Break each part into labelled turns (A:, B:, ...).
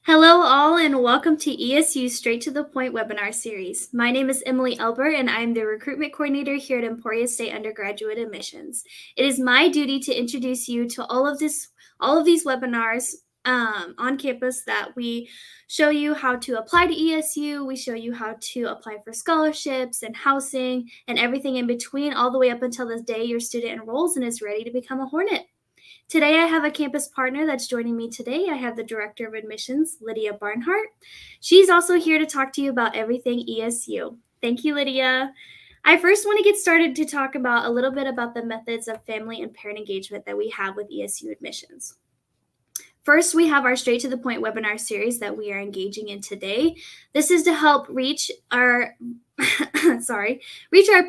A: Hello, all, and welcome to ESU's Straight to the Point webinar series. My name is Emily Elber, and I am the recruitment coordinator here at Emporia State Undergraduate Admissions. It is my duty to introduce you to all of these webinars on campus that we show you how to apply to ESU. We show you how to apply for scholarships and housing and everything in between, all the way up until the day your student enrolls and is ready to become a Hornet. Today, I have a campus partner that's joining me today. I have the Director of Admissions, Lydia Barnhart. She's also here to talk to you about everything ESU. Thank you, Lydia. I first want to get started to talk about a little bit about the methods of family and parent engagement that we have with ESU admissions. First, we have our Straight to the Point webinar series that we are engaging in today. This is to help reach our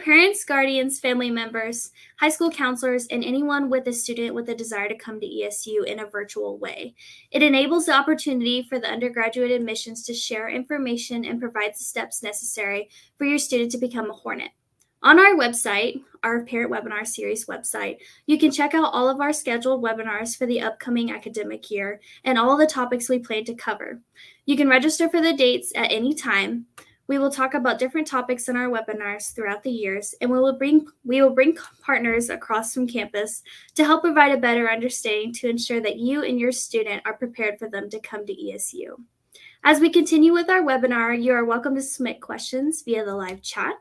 A: parents, guardians, family members, high school counselors, and anyone with a student with a desire to come to ESU in a virtual way. It enables the opportunity for the undergraduate admissions to share information and provides the steps necessary for your student to become a Hornet. On our website, our Parent Webinar Series website, you can check out all of our scheduled webinars for the upcoming academic year and all the topics we plan to cover. You can register for the dates at any time. We will talk about different topics in our webinars throughout the years, and we will bring partners across from campus to help provide a better understanding to ensure that you and your student are prepared for them to come to ESU. As we continue with our webinar, you are welcome to submit questions via the live chat,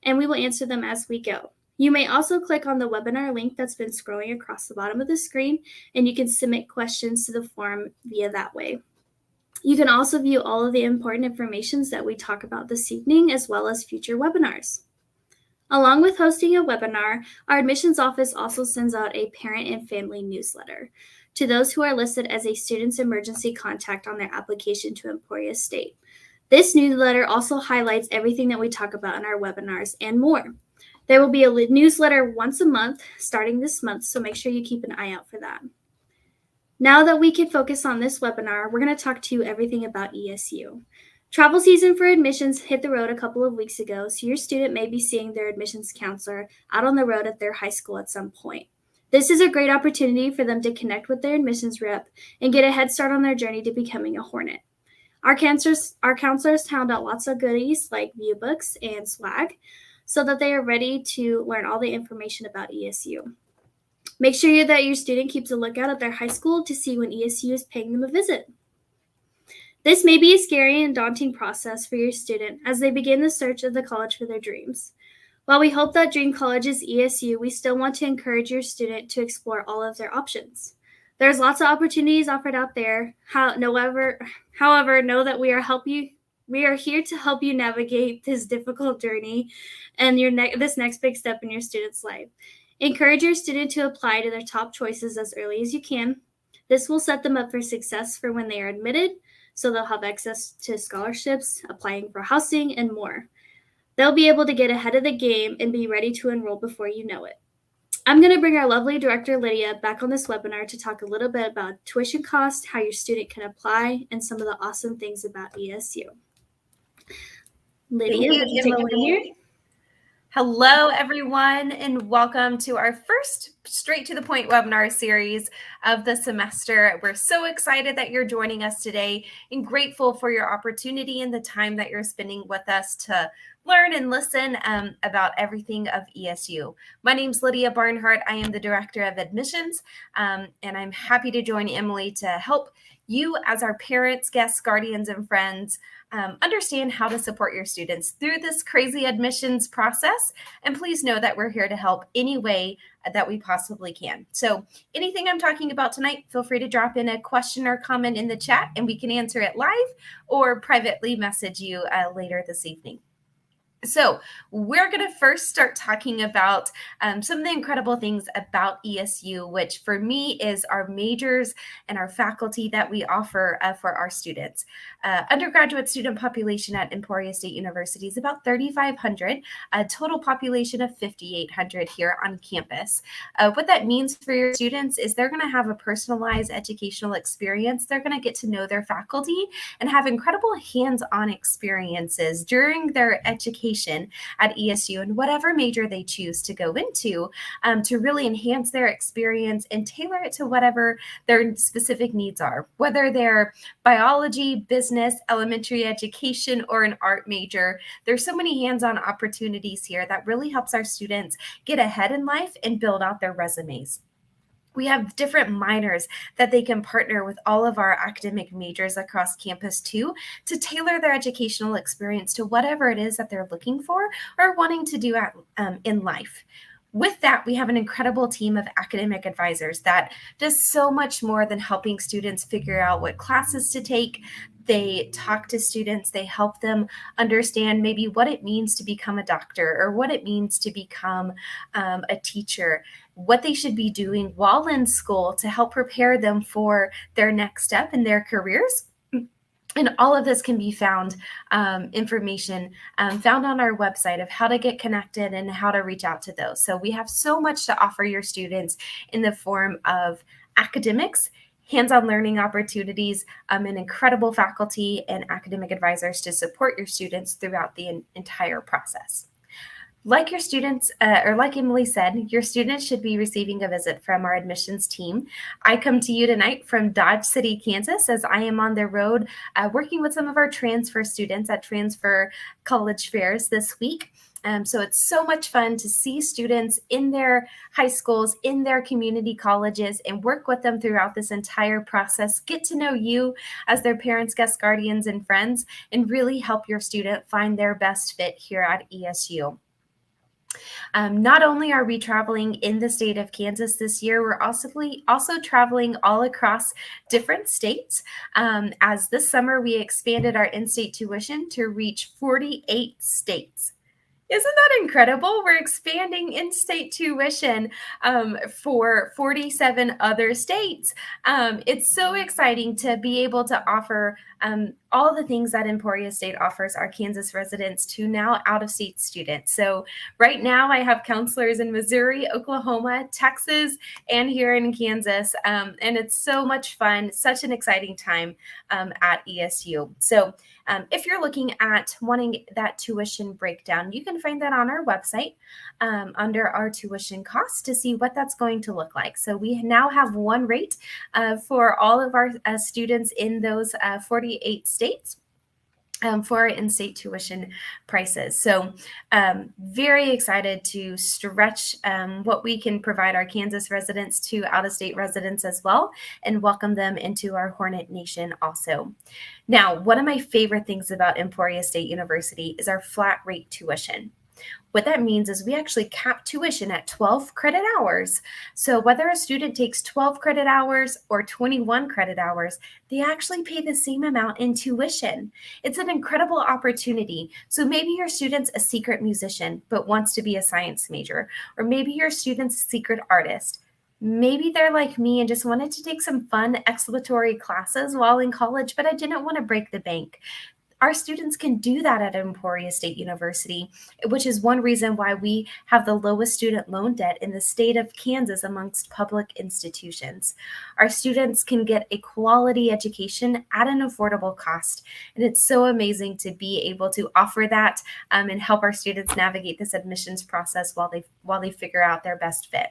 A: and we will answer them as we go. You may also click on the webinar link that's been scrolling across the bottom of the screen, and you can submit questions to the form via that way. You can also view all of the important information that we talk about this evening, as well as future webinars. Along with hosting a webinar, our admissions office also sends out a parent and family newsletter to those who are listed as a student's emergency contact on their application to Emporia State. This newsletter also highlights everything that we talk about in our webinars and more. There will be a newsletter once a month starting this month, so make sure you keep an eye out for that. Now that we can focus on this webinar, we're going to talk to you everything about ESU. Travel season for admissions hit the road a couple of weeks ago, so your student may be seeing their admissions counselor out on the road at their high school at some point. This is a great opportunity for them to connect with their admissions rep and get a head start on their journey to becoming a Hornet. Our counselors hand out lots of goodies like view books and swag so that they are ready to learn all the information about ESU. Make sure that your student keeps a lookout at their high school to see when ESU is paying them a visit. This may be a scary and daunting process for your student as they begin the search of the college for their dreams. While we hope that dream college is ESU, we still want to encourage your student to explore all of their options. There's lots of opportunities offered out there. However, know that we are here to help you navigate this difficult journey and this next big step in your student's life. Encourage your student to apply to their top choices as early as you can. This will set them up for success for when they are admitted, so they'll have access to scholarships, applying for housing, and more. They'll be able to get ahead of the game and be ready to enroll before you know it. I'm going to bring our lovely director, Lydia, back on this webinar to talk a little bit about tuition costs, how your student can apply, and some of the awesome things about ESU. Lydia, would you take it from here?
B: Hello, everyone, and welcome to our first Straight to the Point webinar series of the semester. We're so excited that you're joining us today and grateful for your opportunity and the time that you're spending with us to learn and listen about everything of ESU. My name's Lydia Barnhart. I am the Director of Admissions, and I'm happy to join Emily to help you as our parents, guests, guardians, and friends understand how to support your students through this crazy admissions process. And please know that we're here to help any way that we possibly can. So anything I'm talking about tonight, feel free to drop in a question or comment in the chat and we can answer it live or privately message you later this evening. So we're going to first start talking about some of the incredible things about ESU, which for me is our majors and our faculty that we offer for our students. Undergraduate student population at Emporia State University is about 3,500, a total population of 5,800 here on campus. What that means for your students is they're going to have a personalized educational experience. They're going to get to know their faculty and have incredible hands-on experiences during their education education at ESU in whatever major they choose to go into, to really enhance their experience and tailor it to whatever their specific needs are, whether they're biology, business, elementary education, or an art major. There's so many hands-on opportunities here that really helps our students get ahead in life and build out their resumes. We have different minors that they can partner with all of our academic majors across campus too, to tailor their educational experience to whatever it is that they're looking for or wanting to do in life. With that, we have an incredible team of academic advisors that does so much more than helping students figure out what classes to take. They talk to students, they help them understand maybe what it means to become a doctor or what it means to become a teacher, what they should be doing while in school to help prepare them for their next step in their careers. And all of this can be found, information found on our website of how to get connected and how to reach out to those. So we have so much to offer your students in the form of academics, hands-on learning opportunities, and incredible faculty and academic advisors to support your students throughout the entire process. Like your students, or like Emily said, your students should be receiving a visit from our admissions team. I come to you tonight from Dodge City, Kansas, as I am on the road working with some of our transfer students at transfer college fairs this week. So it's so much fun to see students in their high schools, in their community colleges, and work with them throughout this entire process. Get to know you as their parents, guests, guardians, and friends, and really help your student find their best fit here at ESU. Not only are we traveling in the state of Kansas this year, we're also traveling all across different states. As this summer, we expanded our in-state tuition to reach 48 states. Isn't that incredible? We're expanding in-state tuition for 47 other states. It's so exciting to be able to offer all the things that Emporia State offers our Kansas residents to now out-of-state students. So right now I have counselors in Missouri, Oklahoma, Texas, and here in Kansas. And it's so much fun, such an exciting time at ESU. So if you're looking at wanting that tuition breakdown, you can find that on our website under our tuition costs to see what that's going to look like. So we now have one rate for all of our students in those 48 states. For our in-state tuition prices. So very excited to stretch what we can provide our Kansas residents to out-of-state residents as well, and welcome them into our Hornet Nation also. Now, one of my favorite things about Emporia State University is our flat rate tuition. What that means is we actually cap tuition at 12 credit hours. So whether a student takes 12 credit hours or 21 credit hours, they actually pay the same amount in tuition. It's an incredible opportunity. So maybe your student's a secret musician but wants to be a science major, or maybe your student's a secret artist. Maybe they're like me and just wanted to take some fun exploratory classes while in college, but I didn't want to break the bank. Our students can do that at Emporia State University, which is one reason why we have the lowest student loan debt in the state of Kansas amongst public institutions. Our students can get a quality education at an affordable cost, and it's so amazing to be able to offer that and help our students navigate this admissions process while they figure out their best fit.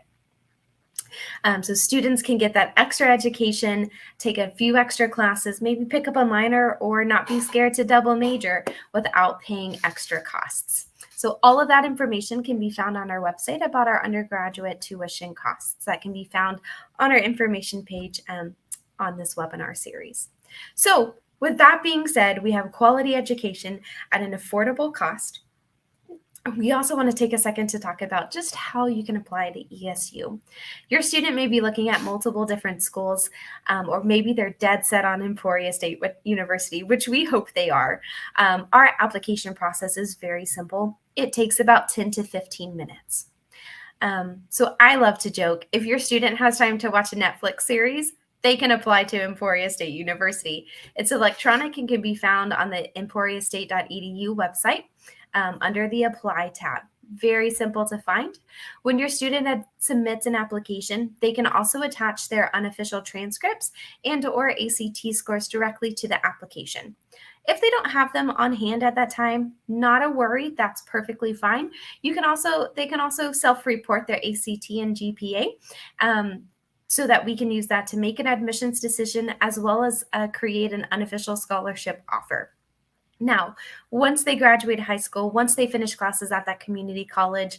B: So students can get that extra education, take a few extra classes, maybe pick up a minor, or not be scared to double major without paying extra costs. So all of that information can be found on our website about our undergraduate tuition costs. That can be found on our information page on this webinar series. So with that being said, we have quality education at an affordable cost. We also want to take a second to talk about just how you can apply to ESU. Your student may be looking at multiple different schools, or maybe they're dead set on Emporia State University, which we hope they are. Our application process is very simple. It takes about 10 to 15 minutes. So I love to joke, if your student has time to watch a Netflix series, they can apply to Emporia State University. It's electronic and can be found on the emporiastate.edu website. Under the Apply tab. Very simple to find. When your student submits an application, they can also attach their unofficial transcripts and/or ACT scores directly to the application. If they don't have them on hand at that time, not a worry, that's perfectly fine. They can also self-report their ACT and GPA. So that we can use that to make an admissions decision as well as create an unofficial scholarship offer. Now, once they graduate high school, once they finish classes at that community college,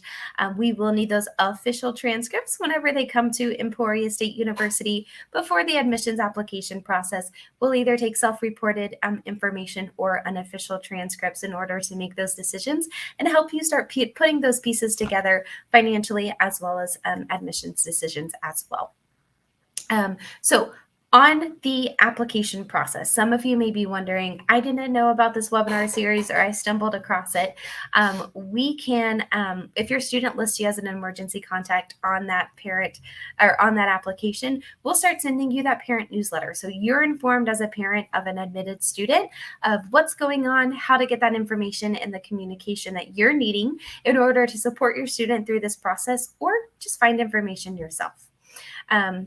B: we will need those official transcripts whenever they come to Emporia State University before the admissions application process. We'll either take self-reported information or unofficial transcripts in order to make those decisions and help you start putting those pieces together financially as well as admissions decisions as well. So on the application process, some of you may be wondering, I didn't know about this webinar series or I stumbled across it. We can, if your student lists you as an emergency contact on that parent or on that application, we'll start sending you that parent newsletter. So you're informed as a parent of an admitted student of what's going on, how to get that information and the communication that you're needing in order to support your student through this process or just find information yourself.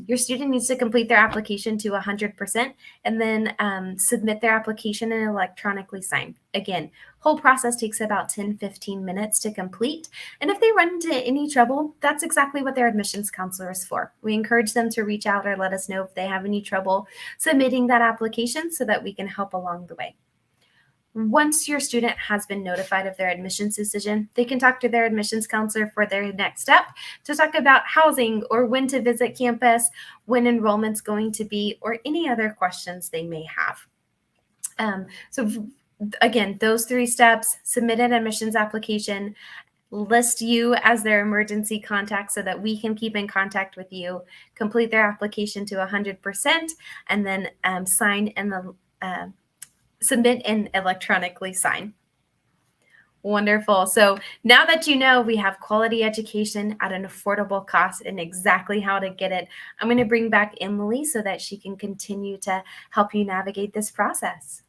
B: Your student needs to complete their application to 100% and then submit their application and electronically sign. Again, whole process takes about 10-15 minutes to complete. And if they run into any trouble, that's exactly what their admissions counselor is for. We encourage them to reach out or let us know if they have any trouble submitting that application so that we can help along the way. Once your student has been notified of their admissions decision, they can talk to their admissions counselor for their next step to talk about housing or when to visit campus, when enrollment's going to be, or any other questions they may have. So again, those 3 steps: submit an admissions application, list you as their emergency contact so that we can keep in contact with you, complete their application to 100%, and then sign in the submit and electronically sign. Wonderful. So now that you know we have quality education at an affordable cost and exactly how to get it, I'm going to bring back Emily so that she can continue to help you navigate this process.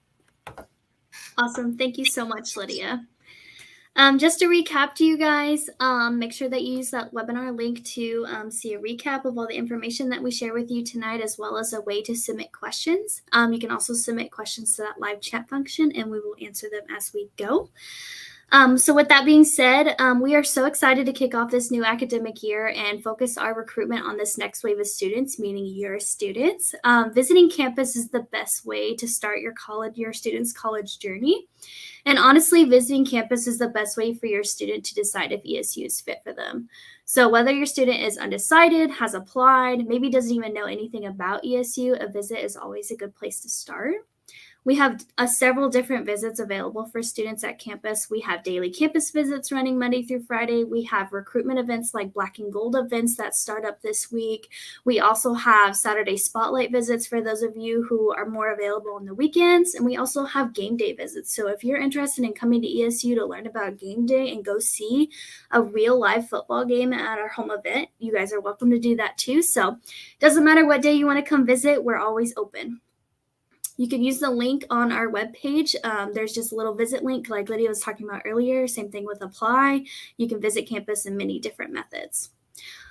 A: Awesome. Thank you so much, Lydia. Just to recap to you guys, make sure that you use that webinar link to see a recap of all the information that we share with you tonight, as well as a way to submit questions. You can also submit questions to that live chat function, and we will answer them as we go. So with that being said, we are so excited to kick off this new academic year and focus our recruitment on this next wave of students, meaning your students. Visiting campus is the best way to start your student's college journey. And honestly, visiting campus is the best way for your student to decide if ESU is fit for them. So whether your student is undecided, has applied, maybe doesn't even know anything about ESU, a visit is always a good place to start. We have several different visits available for students at campus. We have daily campus visits running Monday through Friday. We have recruitment events like Black and Gold events that start up this week. We also have Saturday spotlight visits for those of you who are more available on the weekends. And we also have game day visits. So if you're interested in coming to ESU to learn about game day and go see a real live football game at our home event, you guys are welcome to do that too. So it doesn't matter what day you want to come visit, we're always open. You can use the link on our webpage. There's just a little visit link like Lydia was talking about earlier. Same thing with apply. You can visit campus in many different methods.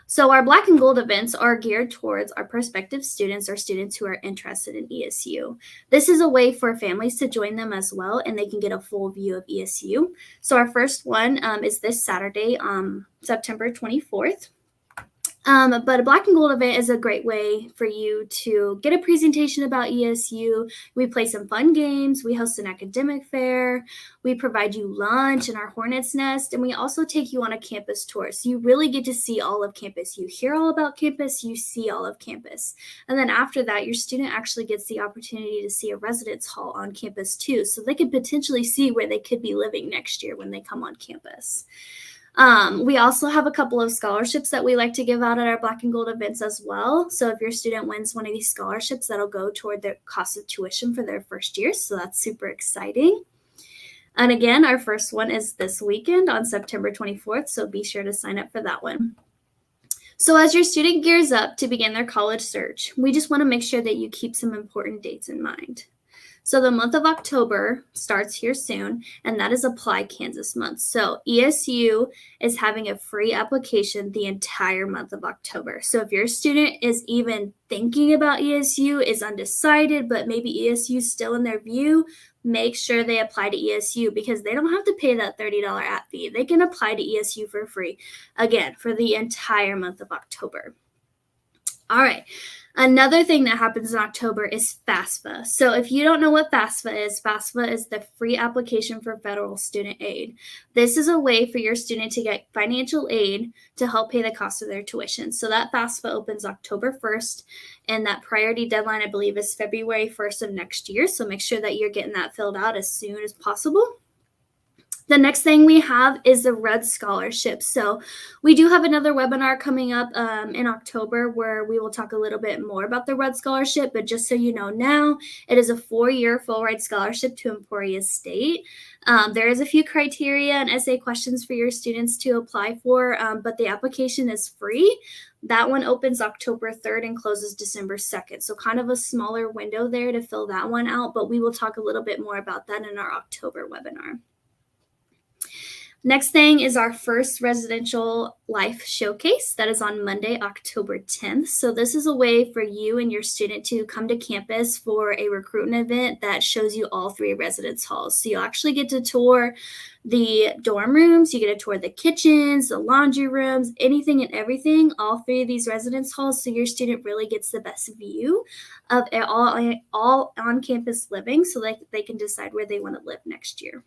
A: So our Black and Gold events are geared towards our prospective students or students who are interested in ESU. This is a way for families to join them as well, and they can get a full view of ESU. So our first one is this Saturday, September 24th. But a Black and Gold event is a great way for you to get a presentation about ESU. We play some fun games. We host an academic fair. We provide you lunch in our Hornet's Nest. And we also take you on a campus tour. So you really get to see all of campus. You hear all about campus. You see all of campus. And then after that, your student actually gets the opportunity to see a residence hall on campus too. So they could potentially see where they could be living next year when they come on campus. We also have a couple of scholarships that we like to give out at our Black and Gold events as well. So if your student wins one of these scholarships, that'll go toward their cost of tuition for their first year. So that's super exciting. And again, our first one is this weekend on September 24th. So be sure to sign up for that one. So as your student gears up to begin their college search, we just want to make sure that you keep some important dates in mind. So the month of October starts here soon, and that is Apply Kansas Month. So ESU is having a free application the entire month of October. So if your student is even thinking about ESU, is undecided, but maybe ESU is still in their view, make sure they apply to ESU because they don't have to pay that $30 app fee. They can apply to ESU for free, again, for the entire month of October. All right. Another thing that happens in October is FAFSA. So if you don't know what FAFSA is the free application for federal student aid. This is a way for your student to get financial aid to help pay the cost of their tuition. So that FAFSA opens October 1st, and that priority deadline, I believe, is February 1st of next year. So make sure that you're getting that filled out as soon as possible. The next thing we have is the Red Scholarship. So we do have another webinar coming up in October where we will talk a little bit more about the Red Scholarship, but just so you know now, it is a 4-year full ride scholarship to Emporia State. There is a few criteria and essay questions for your students to apply for, but the application is free. That one opens October 3rd and closes December 2nd. So kind of a smaller window there to fill that one out, but we will talk a little bit more about that in our October webinar. Next thing is our first residential life showcase. That is on Monday, October 10th. So this is a way for you and your student to come to campus for a recruitment event that shows you all 3 residence halls. So you'll actually get to tour the dorm rooms, you get to tour the kitchens, the laundry rooms, anything and everything, all 3 of these residence halls. So your student really gets the best view of all on-campus living so that they can decide where they want to live next year.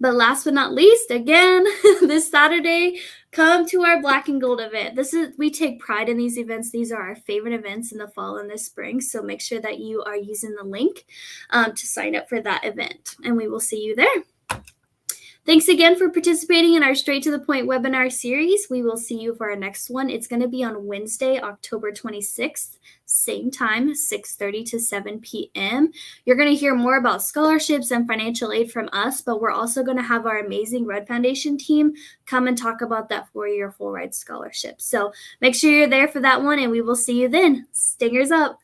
A: But last but not least, again, this Saturday, come to our Black and Gold event. We take pride in these events. These are our favorite events in the fall and the spring. So make sure that you are using the link to sign up for that event. And we will see you there. Thanks again for participating in our Straight to the Point webinar series. We will see you for our next one. It's going to be on Wednesday, October 26th, same time, 6:30 to 7 p.m. You're going to hear more about scholarships and financial aid from us, but we're also going to have our amazing Red Foundation team come and talk about that 4-year full ride scholarship. So make sure you're there for that one, and we will see you then. Stingers up.